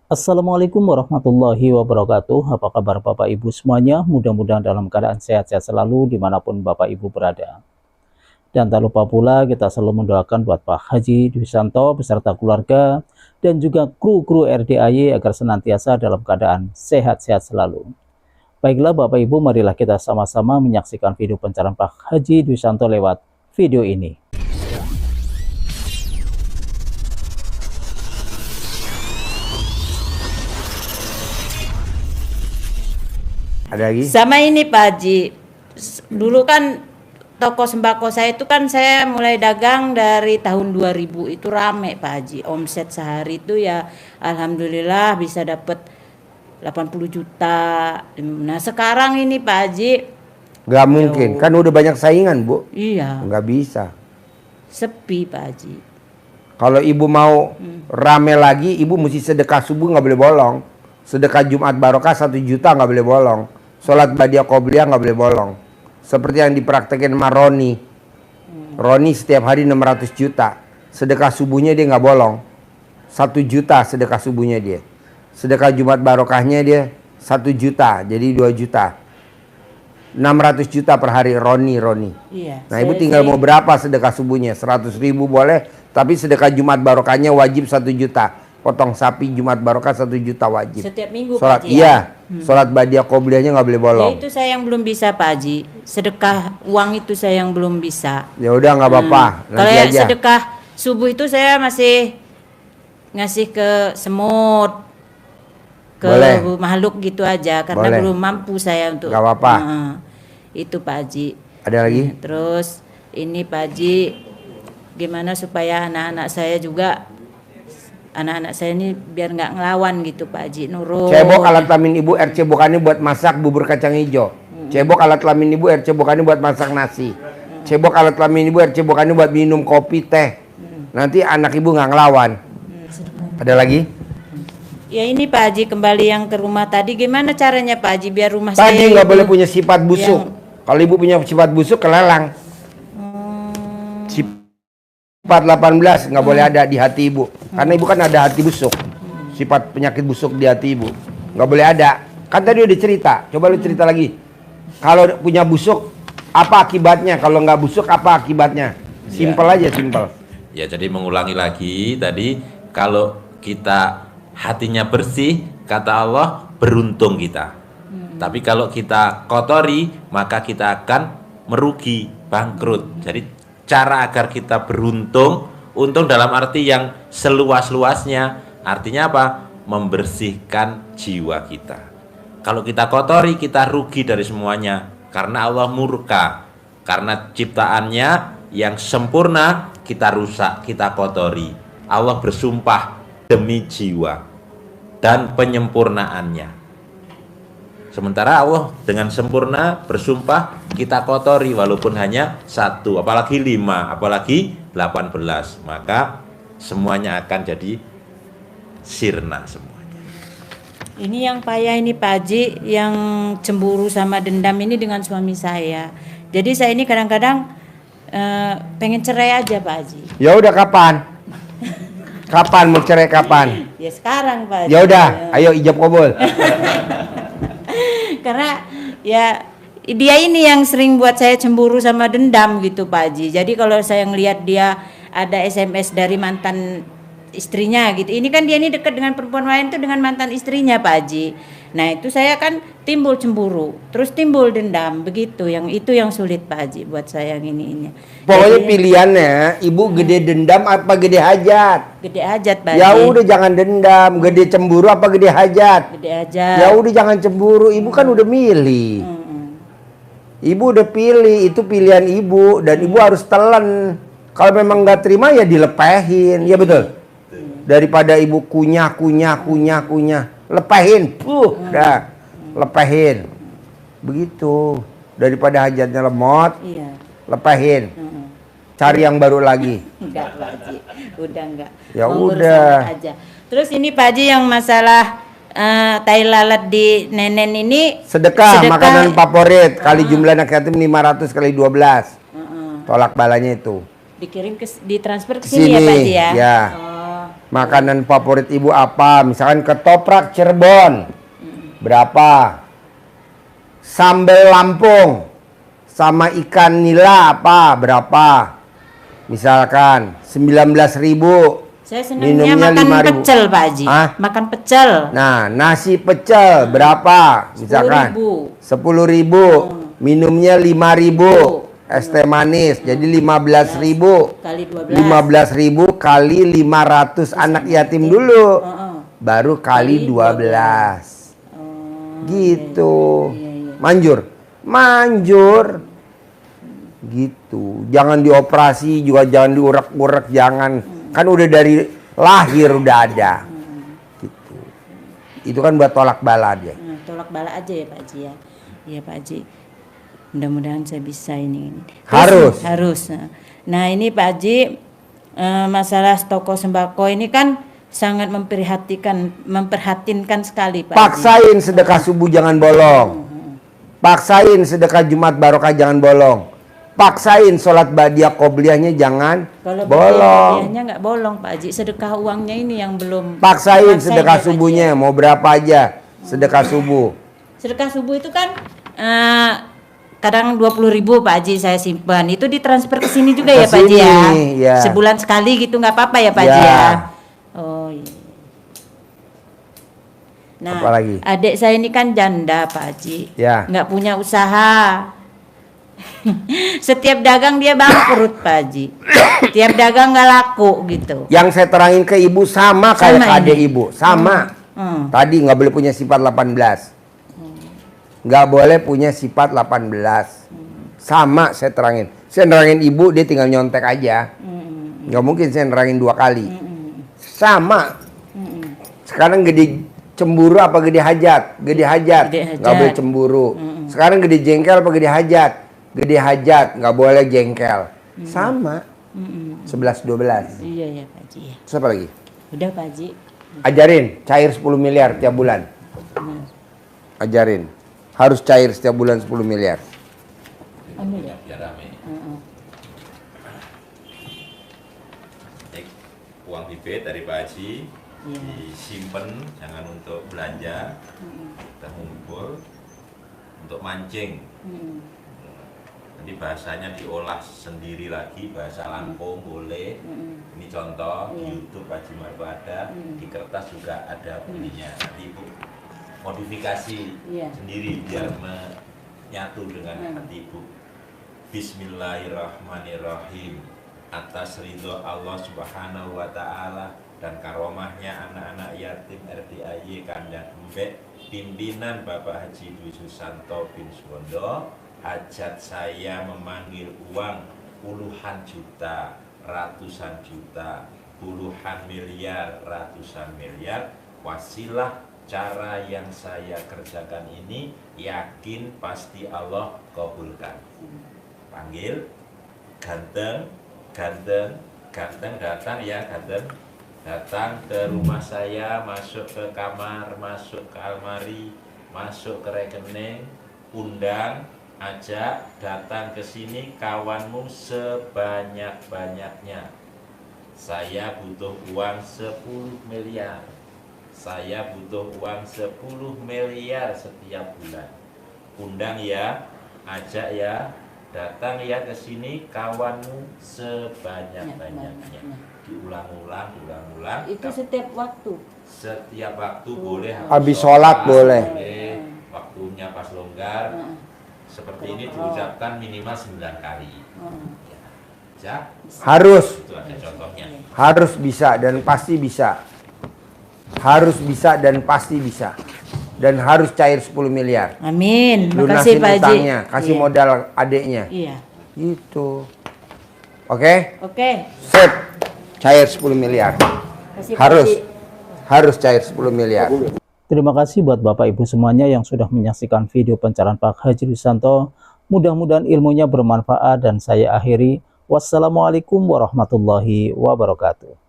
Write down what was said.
Assalamualaikum warahmatullahi wabarakatuh. Apa kabar Bapak Ibu semuanya? Mudah-mudahan dalam keadaan sehat-sehat selalu dimanapun Bapak Ibu berada. Dan tak lupa pula kita selalu mendoakan buat Pak Haji Dwi Santo beserta keluarga dan juga kru-kru RDAY agar senantiasa dalam keadaan sehat-sehat selalu. Baiklah Bapak Ibu, marilah kita sama-sama menyaksikan video pencarian Pak Haji Dwi Santo lewat video ini. Ada lagi? Sama ini Pak Haji, dulu kan toko sembako saya itu kan saya mulai dagang dari tahun 2000, itu rame Pak Haji, omset sehari itu ya alhamdulillah bisa dapat 80 juta. Nah sekarang ini Pak Haji Gak mungkin, kan udah banyak saingan Bu. iya Gak bisa. sepi Pak Haji. Kalau ibu mau rame lagi, ibu mesti sedekah subuh gak boleh bolong. Sedekah Jumat Barokah 1 juta gak boleh bolong. Sholat Badiah Qobliyah gak boleh bolong. Seperti yang dipraktekin sama Roni. Roni setiap hari 600 juta. Sedekah subuhnya dia gak bolong. 1 juta sedekah subuhnya dia. Sedekah Jumat Barokahnya dia 1 juta, jadi 2 juta. 600 juta per hari Roni. Iya. Nah ibu tinggal mau berapa sedekah subuhnya? 100.000 boleh, tapi sedekah Jumat Barokahnya wajib 1 juta. Potong sapi Jumat Barokah 1 juta wajib. Setiap minggu Sholat, Pak Haji iya. ya? Sholat Badiah Qobliyahnya nggak boleh bolong. Ya itu saya yang belum bisa Pak Haji. Sedekah uang itu saya yang belum bisa. Ya udah nggak apa-apa. Kalau Nanti ya aja. sedekah subuh itu saya masih ngasih ke semut, ke Boleh. makhluk gitu aja karena Boleh. belum mampu saya untuk. Nggak apa-apa. Itu Pak Haji. Ada lagi? Terus ini Pak Haji, gimana supaya anak-anak saya juga, anak-anak saya ini biar nggak ngelawan gitu Pak Haji, nurut. Cebok alat kelamin ibu, air cebokannya buat masak bubur kacang hijau. Cebok alat kelamin ibu, air cebokannya buat masak nasi. Cebok alat kelamin ibu, air cebokannya buat minum kopi, teh. Nanti anak ibu nggak ngelawan. Ada lagi? Ya ini Pak Haji, kembali yang ke rumah tadi, gimana caranya Pak Haji biar rumah saya Tadi nggak itu boleh punya sifat busuk. yang- Kalau ibu punya sifat busuk kelelang. Sifat 18 nggak boleh ada di hati ibu. Karena ibu kan ada hati busuk. Sifat penyakit busuk di hati ibu nggak boleh ada. Kan tadi udah cerita. Coba lu cerita lagi. Kalau punya busuk apa akibatnya? Kalau nggak busuk apa akibatnya? Simpel aja, simpel. Ya, jadi mengulangi lagi tadi, kalau kita hatinya bersih, kata Allah, beruntung kita. Tapi kalau kita kotori, maka kita akan merugi, bangkrut. Jadi cara agar kita beruntung, untung dalam arti yang seluas-luasnya, artinya apa? Membersihkan jiwa kita. Kalau kita kotori, kita rugi dari semuanya, karena Allah murka. Karena ciptaannya yang sempurna kita rusak, kita kotori. Allah bersumpah demi jiwa dan penyempurnaannya. Sementara Allah dengan sempurna bersumpah kita kotori walaupun hanya 1, apalagi 5, apalagi 18. Maka semuanya akan jadi sirna semuanya. Ini yang payah ini Pak Haji, yang cemburu sama dendam ini dengan suami saya. Jadi saya ini kadang-kadang pengen cerai aja Pak Haji. Ya udah kapan? Kapan mau cerai kapan? Ya sekarang Pak Haji. Ya udah, ayo ijab kabul. Karena ya dia ini yang sering buat saya cemburu sama dendam gitu Pak Haji. Jadi kalau saya ngelihat dia ada SMS dari mantan istrinya gitu. Ini kan dia ini dekat dengan perempuan lain tuh dengan mantan istrinya Pak Haji. Nah itu saya kan timbul cemburu, terus timbul dendam begitu. Yang itu yang sulit Pak Haji buat saya yang ini. Pokoknya Jadi, pilihannya, ibu gede dendam apa gede hajat? gede hajat Pak Haji. Ya udah jangan dendam, gede cemburu apa gede hajat? Gede hajat. Ya udah jangan cemburu, ibu kan udah milih. Ibu udah pilih, itu pilihan ibu dan ibu harus telan. Kalau memang nggak terima ya dilepehin, ya betul. Daripada ibu kunyah, lepehin, dah, lepehin. Begitu. Daripada hajatnya lemot, Iya. lepehin. Cari yang baru lagi. Enggak Pak Haji, udah enggak. Ya Mau udah. bersama aja. Terus ini Pak Haji yang masalah tai lalat di nenen ini Sedekah, makanan favorit kali jumlah anak yatim 500 kali 12. Tolak balanya itu. dikirim ke ditransfer ke sini ya Pak Haji ya. Ya. Oh. Makanan favorit ibu apa? Misalkan ketoprak Cirebon, berapa? Sambal Lampung sama ikan nila apa? Berapa? Misalkan 19.000. Saya senangnya Minumnya makan 5.000. pecel Pak Haji. Hah? Makan pecel. Nah, nasi pecel berapa? Misalkan 10.000. Minumnya 5.000. Es teh manis jadi 15.000. Kali 12. 15.000 kali 500 anak yatim dulu. Baru kali 12. Gitu. Manjur. Manjur. Gitu. Jangan dioperasi juga, jangan diurak-urak, jangan. Kan udah dari lahir udah ada. Gitu. Itu kan buat tolak bala aja. Tolak bala aja ya Pak Haji ya. Iya Pak Haji. Mudah-mudahan saya bisa ini. Harus. Harus. Nah ini Pak Haji, masalah toko sembako ini kan sangat memperhatinkan sekali Pak Haji. Paksain sedekah subuh jangan bolong. Paksain sedekah Jumat barokah jangan bolong. Paksain sholat badiah qobliyahnya jangan Kalau bolong. badiahnya nggak bolong Pak Haji. Sedekah uangnya ini yang belum. Paksain Paksain sedekah ya, Pak subuhnya mau berapa aja sedekah subuh. Sedekah subuh itu kan kadang 20.000 Pak Haji saya simpan. Itu ditransfer ke sini juga ya Pak Haji ya. Ya. Sebulan sekali gitu nggak apa-apa ya Pak Ya. Haji ya. Oh iya. Nah, Apalagi? adik saya ini kan janda Pak Haji. Ya. Nggak punya usaha. Setiap dagang dia bangkrut Pak Haji. Tiap dagang nggak laku gitu. Yang saya terangin ke ibu sama kayak Sama adik ini? ibu, sama. Tadi nggak boleh punya sifat 18. Nggak boleh punya sifat 18. Sama saya terangin. Saya nerangin ibu, dia tinggal nyontek aja. Nggak mungkin saya nerangin 2 kali. Sama. Sekarang gede cemburu apa gede hajat? Gede hajat. Gede hajat. Nggak boleh cemburu. Sekarang gede jengkel apa gede hajat? Gede hajat, nggak boleh jengkel. Sama. 11-12. Iya ya Pak Haji ya. Terus apa lagi? Udah Pak Haji. Ajarin, cair 10 miliar tiap bulan. Ajarin. Harus cair setiap bulan 10 miliar. Ambil ya. Biar rame. Uang bibit dari Pak Haji disimpan, jangan untuk belanja, kita ngumpul untuk mancing. Nanti bahasanya diolah sendiri lagi, bahasa Lampung boleh. Ini contoh di YouTube Haji Marko ada, di kertas juga ada bunyinya. Nanti ibu modifikasi sendiri biar menyatu dengan hati ibu. Bismillahirrahmanirrahim. Atas ridho Allah Subhanahu wa Ta'ala dan karomahnya anak-anak yatim RDAY Kandang Embek, pimpinan Bapak Haji Dwi Susanto bin Suwondo, hajat saya memanggil uang puluhan juta, ratusan juta, puluhan miliar, ratusan miliar. Wasilah cara yang saya kerjakan ini, yakin pasti Allah kabulkan. Panggil, ganteng, ganteng, ganteng datang ya, ganteng datang ke rumah saya, masuk ke kamar, masuk ke almari, masuk ke rekening, undang, ajak, datang ke sini kawanmu sebanyak-banyaknya. Saya butuh uang 10 miliar. Saya butuh uang 10 miliar setiap bulan. Undang ya, ajak ya, datang ya ke sini kawanmu sebanyak-banyaknya. Diulang-ulang, diulang-ulang. Itu setiap waktu. Setiap waktu boleh. Habis sholat boleh. Waktunya pas longgar. Seperti ini diucapkan minimal 9 kali. Ya. Harus. Itu ada contohnya. Harus bisa dan pasti bisa. Harus bisa dan pasti bisa. Dan harus cair 10 miliar. Amin. Lunasin Makasih Pak Haji. utangnya, kasih modal adeknya. Iya. Gitu. Oke? Oke. Sip. Cair 10 miliar. Kasih Pak Harus. Haji. Harus cair 10 miliar. Terima kasih buat Bapak Ibu semuanya yang sudah menyaksikan video pencerahan Pak Haji Dwi Susanto. Mudah-mudahan ilmunya bermanfaat dan saya akhiri. Wassalamualaikum warahmatullahi wabarakatuh.